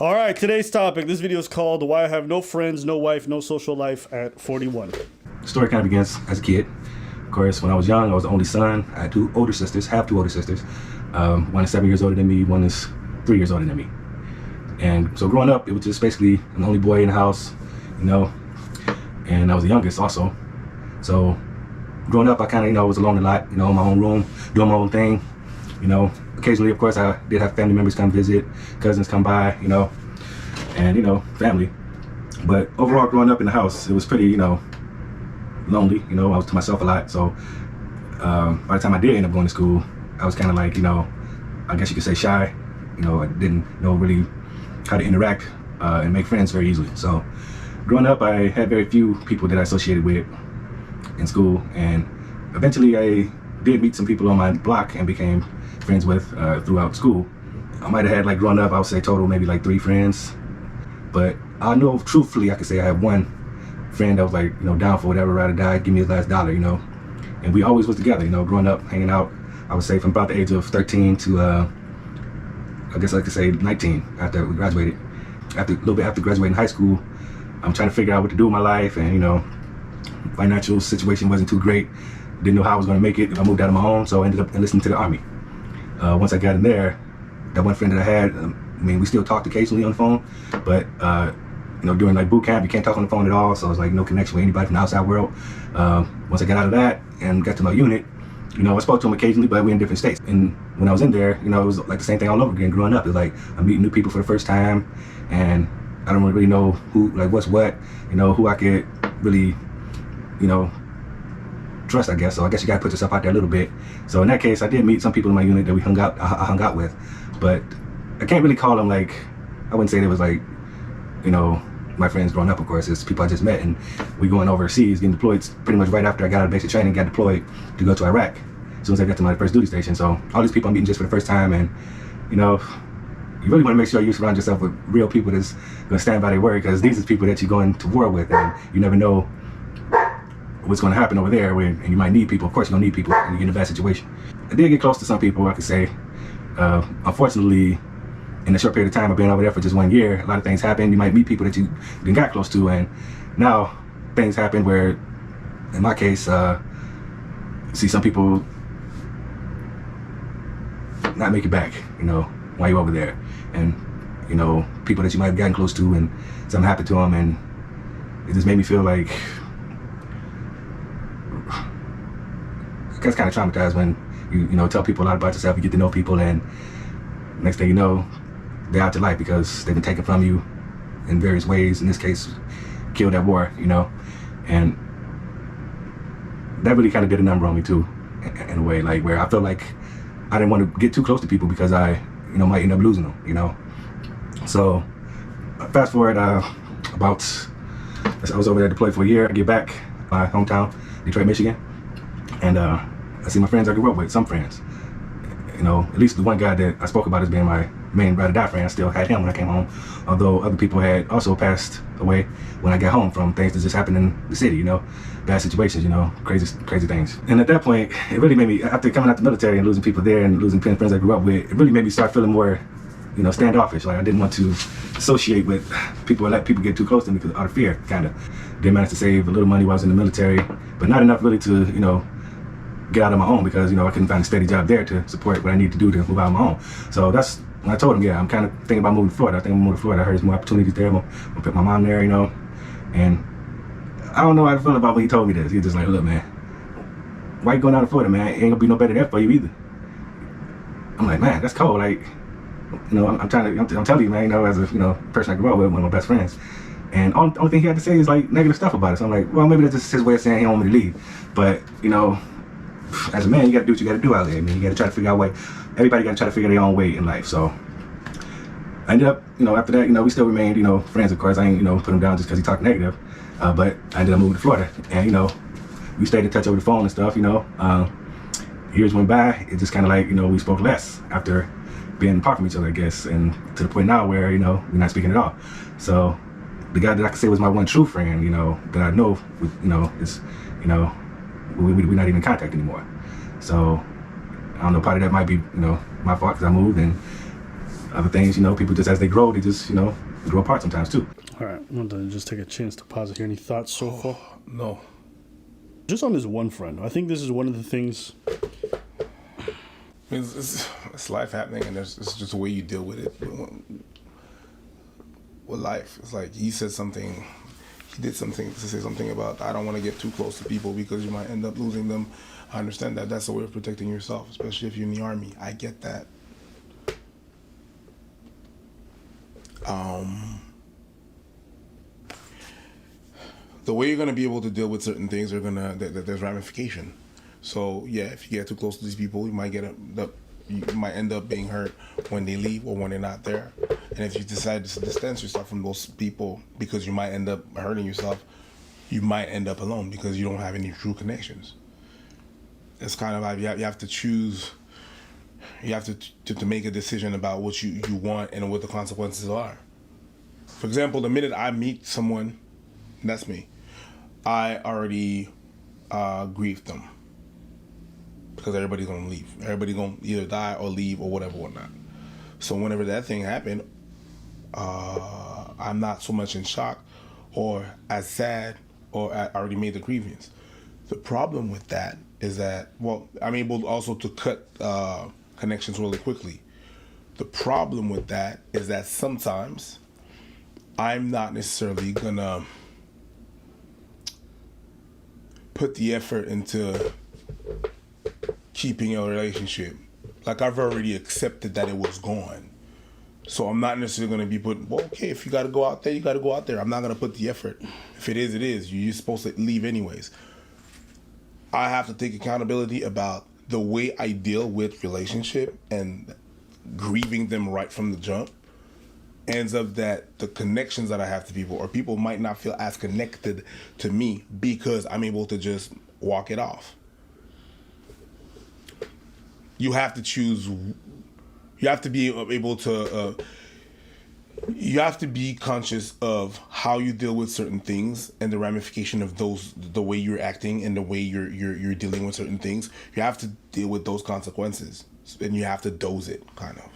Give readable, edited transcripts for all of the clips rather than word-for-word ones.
All right, today's topic. This video is called "Why I Have No Friends, No Wife, No Social Life at 41." The story kind of begins as a kid. Of course, when I was young, I was the only son. I had two older sisters. One is 7 years older than me. One is 3 years older than me. And so growing up, it was just basically an only boy in the house, you know. And I was the youngest also. So growing up, I kind of, was alone a lot, in my own room, doing my own thing, Occasionally, of course, I did have family members come visit, cousins come by, and, family. But overall, growing up in the house, it was pretty, lonely. I was to myself a lot. So by the time I did end up going to school, I was kind of like, I guess you could say shy. I didn't know really how to interact and make friends very easily. So growing up, I had very few people that I associated with in school. And eventually, I did meet some people on my block and became friends with throughout school. I might have had, growing up, I would say total maybe 3 friends. But I know, truthfully, I could say I have one friend that was down for whatever, ride or die, give me his last dollar, And we always was together, growing up, hanging out, I would say from about the age of 13 to, I guess I could say 19 after we graduated. A little bit after graduating high school, I'm trying to figure out what to do with my life, and, financial situation wasn't too great. Didn't know how I was going to make it if I moved out of my home, so I ended up enlisting to the Army. Once I got in there, that one friend that I had, we still talked occasionally on the phone, but during boot camp, you can't talk on the phone at all, so it's no connection with anybody from the outside world. Once I got out of that and got to my unit, I spoke to him occasionally, but we're in different states. And when I was in there, it was like the same thing all over again growing up. It's I'm meeting new people for the first time, and I don't really know who, what's what, who I could really, trust, I guess. So I guess you gotta put yourself out there a little bit. So in that case, I did meet some people in my unit that I hung out with, but I can't really call them I wouldn't say they was my friends growing up. Of course, it's people I just met, and we going overseas, getting deployed pretty much right after I got out of basic training, got deployed to go to Iraq as soon as I got to my first duty station. So all these people I'm meeting just for the first time, and you really want to make sure you surround yourself with real people that's gonna stand by their word, because these are people that you're going to war with, and you never know what's going to happen over there, and you might need people. Of course, you're going to need people when you get in a bad situation. I did get close to some people, I could say. Unfortunately, in a short period of time of being over there for just 1 year, a lot of things happen. You might meet people that you didn't got close to, and now things happen where, in my case, see some people not make it back, while you're over there. And, people that you might have gotten close to, and something happened to them, and it just made me feel like, it's kind of traumatized when you tell people a lot about yourself, you get to know people, and next thing you know, they're out your life because they've been taken from you in various ways. In this case, killed at war, and that really kind of did a number on me too, in a way, where I felt like I didn't want to get too close to people because I, might end up losing them, So fast forward about, I was over there deployed for a year. I get back my hometown, Detroit, Michigan, and I see my friends I grew up with, some friends. At least the one guy that I spoke about as being my main ride or die friend, I still had him when I came home. Although other people had also passed away when I got home from things that just happened in the city, bad situations, crazy things. And at that point, it really made me, after coming out the military and losing people there and losing friends I grew up with, it really made me start feeling more, standoffish. I didn't want to associate with people or let people get too close to me because out of fear, kind of. Did manage to save a little money while I was in the military, but not enough really to, get out on my own because, I couldn't find a steady job there to support what I need to do to move out on my own. So that's when I told him, yeah, I'm kind of thinking about moving to Florida. I think I'm moving to Florida. I heard there's more opportunities there. I'm gonna put my mom there, and I don't know how I feel about when he told me this. He was just like, look, man, why you going out to Florida, man? It ain't gonna be no better there for you either. I'm like, man, that's cold. I'm telling you, man, as a, person I grew up with, one of my best friends. And only thing he had to say is negative stuff about it. So I'm like, well, maybe that's just his way of saying he don't want me to leave. But, as a man, you gotta do what you gotta do out there. You gotta try to figure out a way. Everybody gotta try to figure their own way in life. So I ended up, after that, we still remained, friends, of course. I ain't, put him down just because he talked negative. But I ended up moving to Florida. And, we stayed in touch over the phone and stuff, Years went by, it just kind of we spoke less after being apart from each other, I guess. And to the point now where, we're not speaking at all. So the guy that I could say was my one true friend, that I know, is, we're not even in contact anymore. So I don't know, part of that might be, my fault because I moved, and other things, people just as they grow, they just, grow apart sometimes too. All right, I'm going to just take a chance to pause it here. Any thoughts so far? No. Just on this one friend, I think this is one of the things. It's life happening, and it's just the way you deal with it. With life, it's like he did something to say something about, I don't want to get too close to people because you might end up losing them. I understand that. That's a way of protecting yourself, especially if you're in the army. I get that. The way you're going to be able to deal with certain things there's ramification. So yeah, if you get too close to these people, you might end up being hurt when they leave or when they're not there. And if you decide to distance yourself from those people because you might end up hurting yourself, you might end up alone because you don't have any true connections. It's kind of like you have to choose. You have to make a decision about what you want and what the consequences are. For example, the minute I meet someone, that's me, I already grieved them. Because everybody's gonna leave. Everybody's gonna either die or leave or whatnot. So whenever that thing happened, I'm not so much in shock or as sad, or I already made the grievance. The problem with that is that, I'm able also to cut connections really quickly. The problem with that is that sometimes I'm not necessarily gonna put the effort into keeping a relationship. Like, I've already accepted that it was gone. So I'm not necessarily going to be okay, if you got to go out there, you got to go out there. I'm not going to put the effort. If it is, it is. You're supposed to leave anyways. I have to take accountability about the way I deal with relationship, and grieving them right from the jump ends up that the connections that I have to people, or people might not feel as connected to me because I'm able to just walk it off. You have to choose. You have to be able to. You have to be conscious of how you deal with certain things and the ramification of those, the way you're acting and the way you're dealing with certain things. You have to deal with those consequences, and you have to dose it, kind of.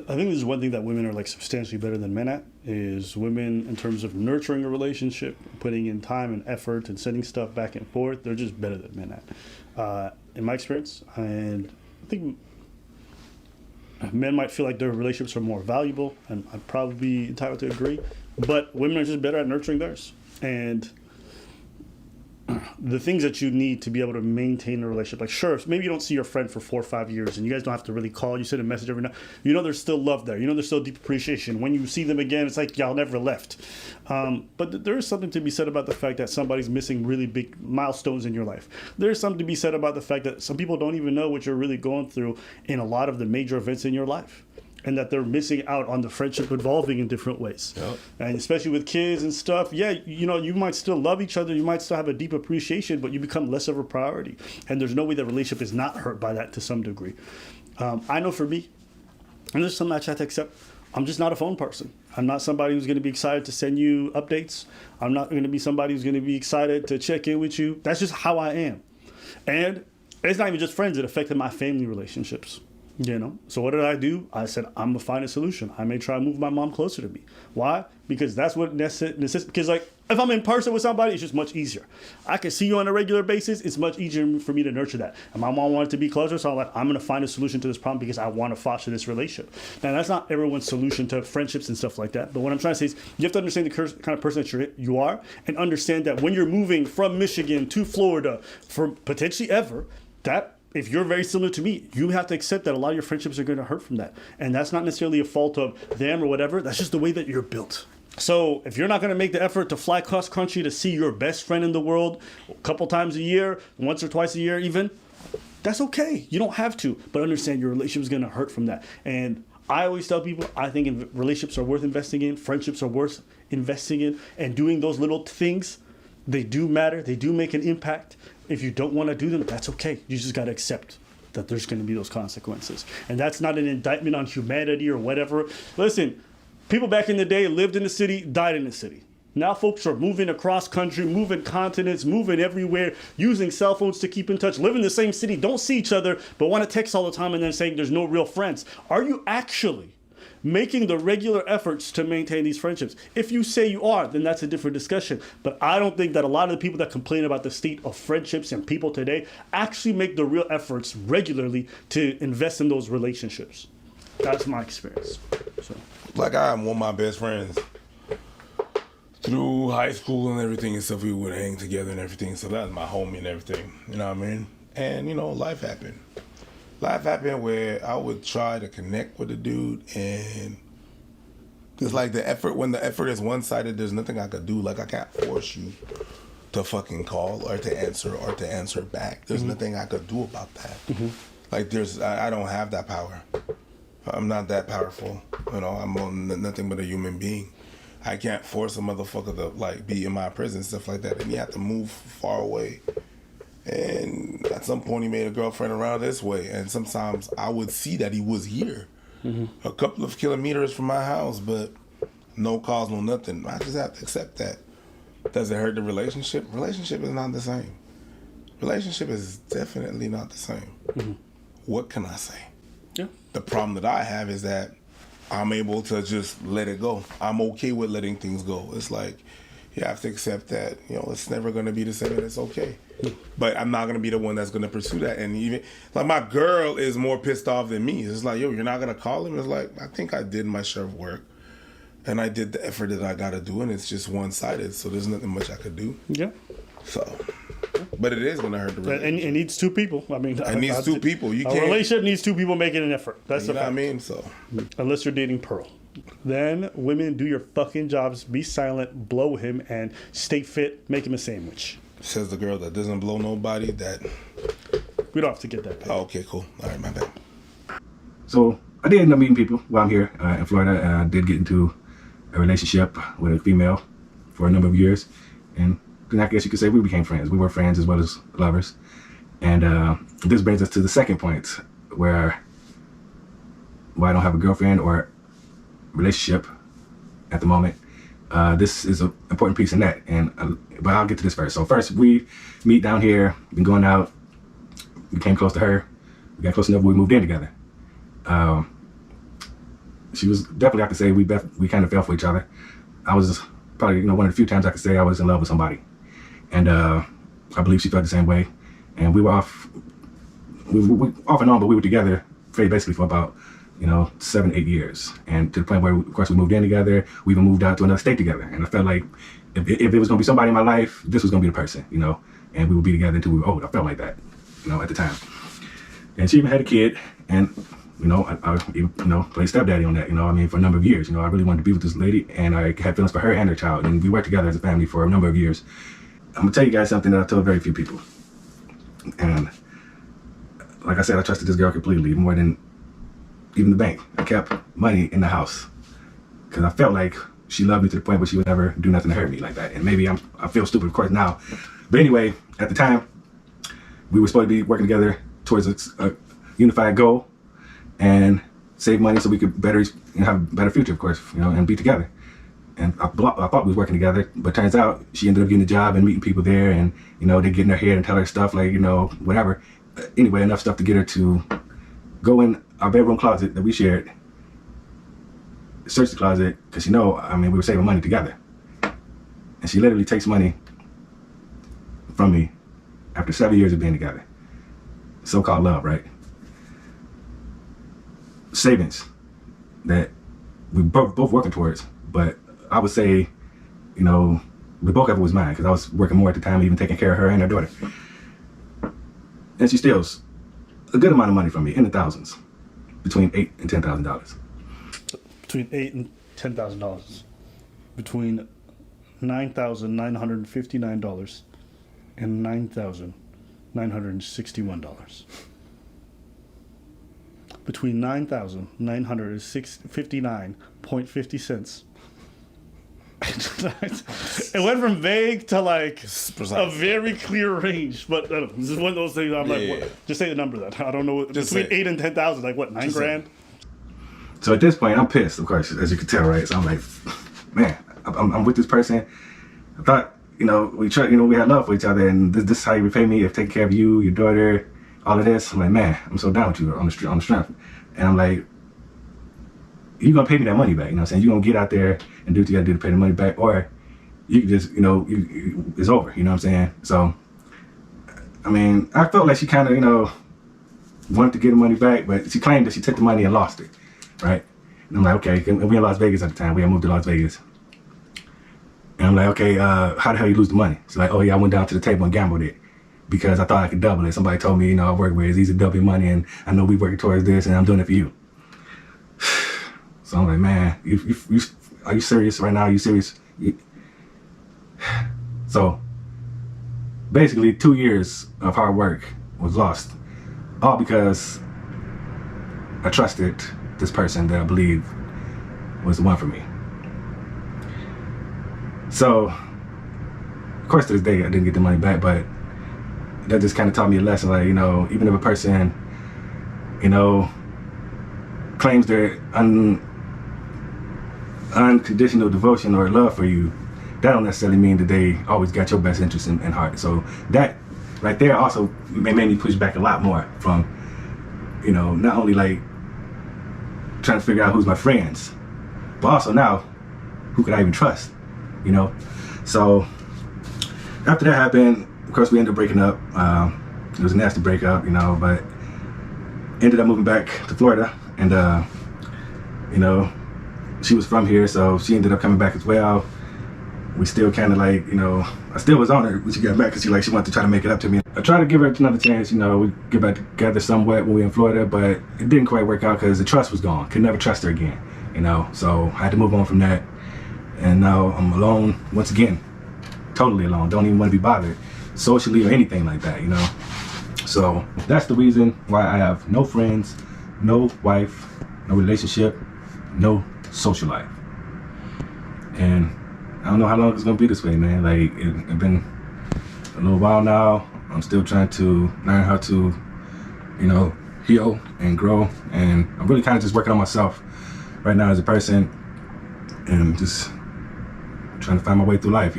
I think this is one thing that women are like substantially better than men at, is women in terms of nurturing a relationship, putting in time and effort and sending stuff back and forth. They're just better than men at, in my experience. And I think men might feel like their relationships are more valuable, and I'd probably be entitled to agree. But women are just better at nurturing theirs. And the things that you need to be able to maintain a relationship, like, sure, maybe you don't see your friend for 4 or 5 years and you guys don't have to really call, you send a message every night, there's still love there, there's still deep appreciation. When you see them again, it's like y'all never left. But there is something to be said about the fact that somebody's missing really big milestones in your life. There's something to be said about the fact that some people don't even know what you're really going through in a lot of the major events in your life, and that they're missing out on the friendship evolving in different ways. Yep. And especially with kids and stuff, you might still love each other, you might still have a deep appreciation, but you become less of a priority. And there's no way that relationship is not hurt by that to some degree. I know for me, and there's something I try to accept, I'm just not a phone person. I'm not somebody who's going to be excited to send you updates. I'm not going to be somebody who's going to be excited to check in with you. That's just how I am. And it's not even just friends, it affected my family relationships. So what did I do? I said, I'm gonna find a solution. I may try to move my mom closer to me. Why? Because that's what necessitates. Because like, if I'm in person with somebody, it's just much easier. I can see you on a regular basis. It's much easier for me to nurture that. And my mom wanted to be closer, so I'm like, I'm gonna find a solution to this problem because I want to foster this relationship. Now, that's not everyone's solution to friendships and stuff like that. But what I'm trying to say is, you have to understand the kind of person that you are, and understand that when you're moving from Michigan to Florida for potentially ever, that if you're very similar to me, you have to accept that a lot of your friendships are going to hurt from that. And that's not necessarily a fault of them or whatever. That's just the way that you're built. So if you're not going to make the effort to fly cross country to see your best friend in the world a couple times a year, once or twice a year even, that's okay. You don't have to. But understand your relationship is going to hurt from that. And I always tell people, I think relationships are worth investing in. Friendships are worth investing in. And doing those little things, they do matter. They do make an impact. If you don't want to do them, that's okay. You just got to accept that there's going to be those consequences. And that's not an indictment on humanity or whatever. Listen, people back in the day lived in the city, died in the city. Now folks are moving across country, moving continents, moving everywhere, using cell phones to keep in touch, live in the same city, don't see each other, but want to text all the time and then saying there's no real friends. Are you actually making the regular efforts to maintain these friendships. If you say you are, then that's a different discussion. But I don't think that a lot of the people that complain about the state of friendships and people today actually make the real efforts regularly to invest in those relationships. That's my experience. So. Like, I'm one of my best friends through high school and everything and stuff. We would hang together and everything. So that's my homie and everything. You know what I mean? And, you know, life happened. Life happened where I would try to connect with the dude, and it's like when the effort is one-sided, there's nothing I could do. Like, I can't force you to fucking call or to answer back. There's nothing I could do about that. Like, I don't have that power. I'm not that powerful. You know, I'm nothing but a human being. I can't force a motherfucker to, like, be in my prison, stuff like that. And you have to move far away. And at some point, he made a girlfriend around this way. And sometimes I would see that he was here, a couple of kilometers from my house, but no calls, no nothing. I just have to accept that. Does it hurt the relationship? Relationship is not the same. Relationship is definitely not the same. What can I say? Yeah. The problem that I have is that I'm able to just let it go. I'm okay with letting things go. It's like, you have to accept that, you know, it's never going to be the same, and it's okay. But I'm not going to be the one that's going to pursue that. And even, like, my girl is more pissed off than me. It's like, yo, you're not going to call him? It's like, I think I did my share of work. And I did the effort that I got to do, and it's just one-sided. So there's nothing much I could do. Yeah. So, but it is going to hurt the relationship. And it needs two people. I mean, it needs two people. You a can't. relationship needs two people making an effort. That's You the know what I fact. mean? So, Unless you're dating Pearl. Then women, do your fucking jobs, be silent, blow him, and stay fit, make him a sandwich. says the girl that doesn't blow nobody. That. We don't have to get that paid. Oh, okay, cool. All right, my bad. So I did end up meeting people while I'm here in Florida. I did get into a relationship with a female for a number of years, and then I guess you could say we became friends. We were friends as well as lovers. And this brings us to the second point, where I don't have a girlfriend or relationship at the moment. This is an important piece in that, but I'll get to this first. So first, we meet down here, been going out, we came close to her, we got close enough, we moved in together. She was definitely, I could say, we kind of fell for each other. I was probably, one of the few times I could say I was in love with somebody. And I believe she felt the same way. And we were off and on, but we were together basically for about 7-8 years, and to the point where, of course, we moved in together. We even moved out to another state together, and I felt like if it was going to be somebody in my life, this was going to be the person, and we would be together until we were old. I felt like that, at the time. And she even had a kid, and I played stepdaddy on that. For a number of years. I really wanted to be with this lady, and I had feelings for her and her child, and we worked together as a family for a number of years. I'm gonna tell you guys something that I told very few people, and like I said, I trusted this girl completely, more than even the bank. I kept money in the house because I felt like she loved me to the point where she would never do nothing to hurt me like that. And maybe I feel stupid, of course, now. But anyway, at the time, we were supposed to be working together towards a unified goal and save money so we could better have a better future, of course, and be together. And I thought we was working together, but turns out she ended up getting a job and meeting people there, and they get in her head and tell her stuff like whatever. Anyway, enough stuff to get her to go in our bedroom closet that we shared, search the closet, because we were saving money together. And she literally takes money from me after 7 years of being together. So-called love, right? Savings that we both working towards, but I would say, the bulk of it was mine, because I was working more at the time, even taking care of her and her daughter. And she steals a good amount of money from me, in the thousands, between $8,000 and $10,000. Between $8,000 and $10,000. Between $9,959 and $9,961. Between $9,959.50 cents. It went from vague to like a very clear range, but I don't know, this is one of those things. I'm what? Just say the number then. I don't know. Just between 8 and 10,000, like what, $9,000? So at this point, I'm pissed, of course, as you can tell, right? So I'm like, man, I'm with this person. I thought, we had love for each other, and this is how you repay me, if taking care of you, your daughter, all of this. I'm like, man, I'm so down with you on the strength. And I'm like, you're gonna pay me that money back. You know what I'm saying? You're gonna get out there and do what you gotta do to pay the money back, or you can just, it's over. You know what I'm saying? So, I mean, I felt like she kind of, wanted to get the money back, but she claimed that she took the money and lost it, right? And I'm like, okay, we in Las Vegas at the time. We had moved to Las Vegas. And I'm like, okay, how the hell you lose the money? She's like, oh yeah, I went down to the table and gambled it because I thought I could double it. Somebody told me, I work with it's easy to double your money, and I know we working towards this, and I'm doing it for you. So I'm like, man, are you serious right now? Are you serious? So basically 2 years of hard work was lost, all because I trusted this person that I believe was the one for me. So, of course, to this day, I didn't get the money back, but that just kind of taught me a lesson. Like, even if a person, claims their unconditional devotion or love for you, that don't necessarily mean that they always got your best interest in heart. So that right there also made me push back a lot more from, not only like trying to figure out who's my friends, but also now, who could I even trust? So after that happened, of course we ended up breaking up. It was a nasty breakup, but ended up moving back to Florida, and she was from here, so she ended up coming back as well. We still kind of like, I still was on her when she got back, because she wanted to try to make it up to me. I tried to give her another chance, we get back together somewhat when we were in Florida, but it didn't quite work out because the trust was gone. Could never trust her again, so I had to move on from that. And now I'm alone once again, totally alone. Don't even want to be bothered socially or anything like that, So that's the reason why I have no friends, no wife, no relationship, no social life. And I don't know how long it's gonna be this way, man. Like, it's been a little while now. I'm still trying to learn how to, heal and grow. And I'm really kind of just working on myself right now as a person, and just trying to find my way through life,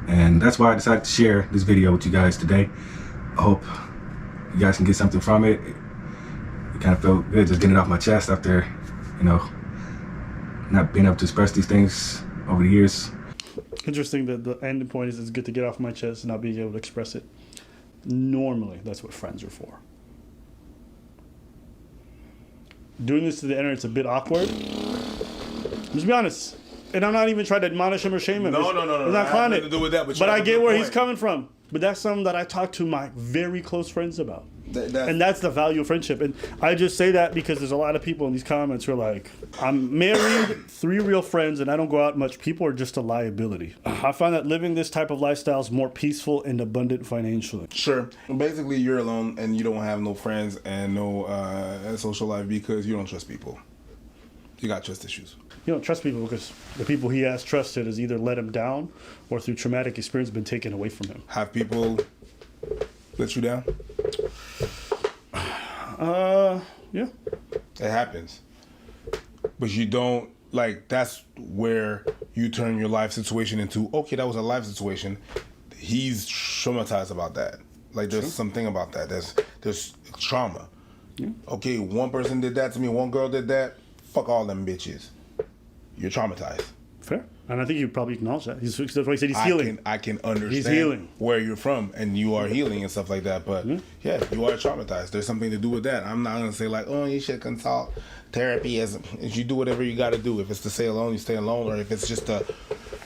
And that's why I decided to share this video with you guys today. I hope you guys can get something from it. It kind of felt good just getting it off my chest after, not being able to express these things over the years. Interesting that the ending point is it's good to get off my chest and not being able to express it. Normally, that's what friends are for. Doing this to the internet, it's a bit awkward. Just be honest. And I'm not even trying to admonish him or shame him. No. It's not fun. To do with that, but I get where he's coming from. But that's something that I talk to my very close friends about. And that's the value of friendship. And I just say that because there's a lot of people in these comments who are like, I'm married, 3 real friends, and I don't go out much. People are just a liability. I find that living this type of lifestyle is more peaceful and abundant financially. Sure. Basically, you're alone and you don't have no friends and no social life because you don't trust people. You got trust issues. You don't trust people because the people he has trusted has either let him down or through traumatic experience been taken away from him. Have people let you down? Yeah. It happens. But you don't, that's where you turn your life situation into, okay, that was a life situation. He's traumatized about that. There's something about that. There's trauma. Yeah. Okay, one person did that to me, one girl did that. Fuck all them bitches. You're traumatized. Fair. And I think you probably acknowledge that. That's why he said he's healing. I can understand he's healing. Where you're from and you are healing and stuff like that. But yeah, you are traumatized. There's something to do with that. I'm not going to say you should consult therapy as you do whatever you got to do. If it's to stay alone, you stay alone. Or if it's just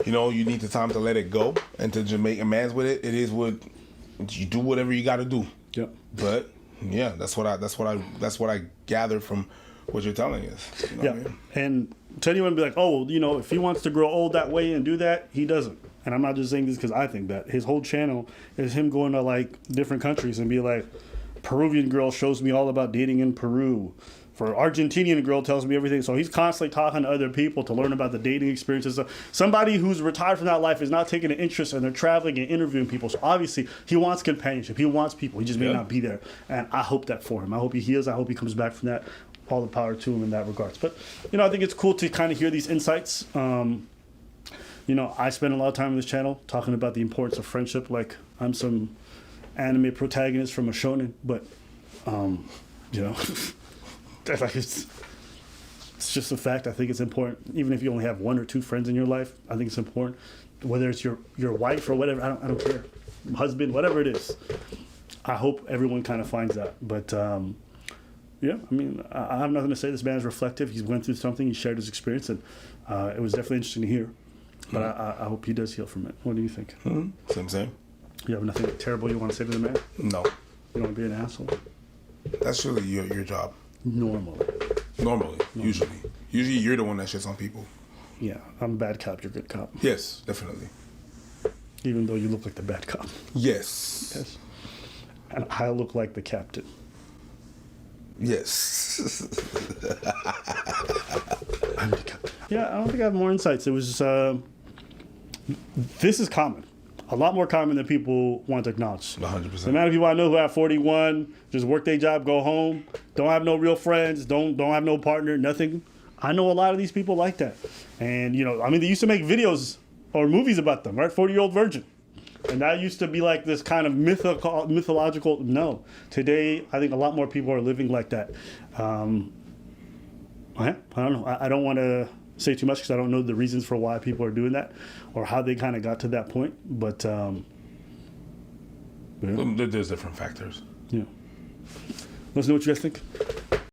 you need the time to let it go and to just make amends with it. It is what you do, whatever you got to do. Yeah. But yeah, that's what I gather from what you're telling us. Yeah. What I mean? And to anyone be like, if he wants to grow old that way and do that, he doesn't. And I'm not just saying this because I think that. His whole channel is him going to different countries and be like, Peruvian girl shows me all about dating in Peru. For Argentinian girl tells me everything. So he's constantly talking to other people to learn about the dating experiences. So somebody who's retired from that life is not taking an interest and they're traveling and interviewing people. So obviously he wants companionship. He wants people. He just may not be there. And I hope that for him. I hope he heals. I hope he comes back from that. All the power to him in that regards. But, I think it's cool to kind of hear these insights. I spend a lot of time on this channel talking about the importance of friendship. Like I'm some anime protagonist from a shonen, but, It's just a fact. I think it's important, even if you only have one or two friends in your life. I think it's important, whether it's your wife or whatever. I don't care, husband, whatever it is. I hope everyone kind of finds that. But yeah, I mean, I have nothing to say. This man is reflective. He's went through something. He shared his experience, and it was definitely interesting to hear. But I hope he does heal from it. What do you think? Same. You have nothing terrible you want to say to the man? No, You don't want to be an asshole? that's really your job. Normally. Normally, usually you're the one that shits on people. Yeah, I'm a bad cop. You're a good cop. Yes, definitely. Even though you look like the bad cop. Yes. Yes. And I look like the captain. Yes. I'm the captain. Yeah, I don't think I have more insights. It was this is common. A lot more common than people want to acknowledge. 100%. The amount of people I know who have 41, just work their job, go home, don't have no real friends, don't have no partner, nothing. I know a lot of these people like that. And, you know, I mean, they used to make videos or movies about them, right? 40-Year-Old Virgin. And that used to be like this kind of mythological. No. Today, I think a lot more people are living like that. I don't know. I don't want to say too much because I don't know the reasons for why people are doing that or how they kind of got to that point. But, yeah. There's different factors. Yeah. Let us know what you guys think.